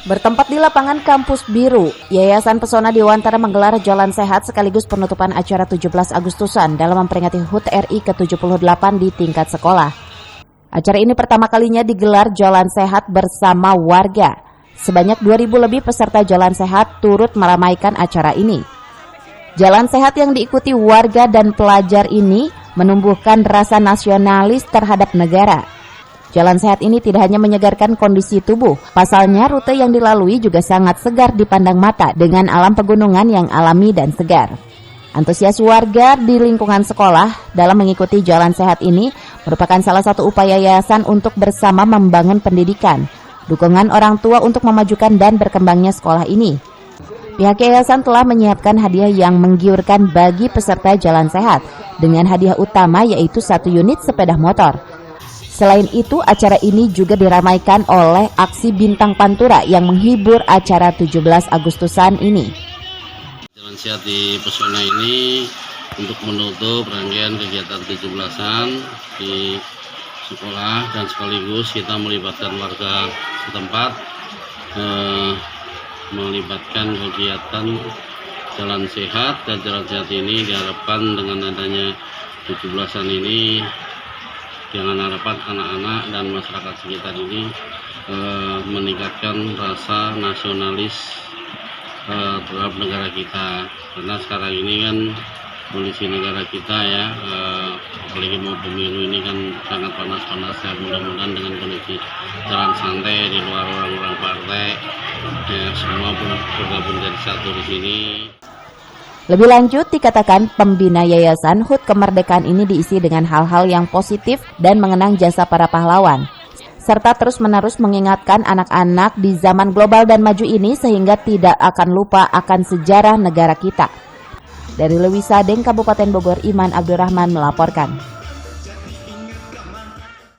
Bertempat di lapangan Kampus Biru, Yayasan Pesona Dewantara menggelar jalan sehat sekaligus penutupan acara 17 Agustusan dalam memperingati HUT RI ke-78 di tingkat sekolah. Acara ini pertama kalinya digelar jalan sehat bersama warga. Sebanyak 2.000 lebih peserta jalan sehat turut meramaikan acara ini. Jalan sehat yang diikuti warga dan pelajar ini menumbuhkan rasa nasionalis terhadap negara. Jalan sehat ini tidak hanya menyegarkan kondisi tubuh, pasalnya rute yang dilalui juga sangat segar dipandang mata dengan alam pegunungan yang alami dan segar. Antusias warga di lingkungan sekolah dalam mengikuti jalan sehat ini merupakan salah satu upaya yayasan untuk bersama membangun pendidikan, dukungan orang tua untuk memajukan dan berkembangnya sekolah ini. Pihak yayasan telah menyiapkan hadiah yang menggiurkan bagi peserta jalan sehat, dengan hadiah utama yaitu 1 unit sepeda motor. Selain itu, acara ini juga diramaikan oleh aksi Bintang Pantura yang menghibur acara 17 Agustusan ini. Jalan sehat di Pesona ini untuk menutup rangkaian kegiatan 17-an di sekolah dan sekaligus kita melibatkan warga setempat, melibatkan kegiatan jalan sehat, dan jalan sehat ini diharapkan dengan adanya 17-an ini dengan harapan anak-anak dan masyarakat sekitar ini meningkatkan rasa nasionalis terhadap negara kita, karena sekarang ini kan kondisi negara kita ya, apalagi mau pemilu ini kan sangat panas-panas ya. Mudah-mudahan dengan kondisi jalan santai di luar orang-orang partai ya, semua bergabung jadi satu di sini. Lebih lanjut, dikatakan pembina Yayasan HUT Kemerdekaan ini diisi dengan hal-hal yang positif dan mengenang jasa para pahlawan, serta terus-menerus mengingatkan anak-anak di zaman global dan maju ini sehingga tidak akan lupa akan sejarah negara kita. Dari Lewi Sadeng, Kabupaten Bogor, Iman Abdurrahman melaporkan.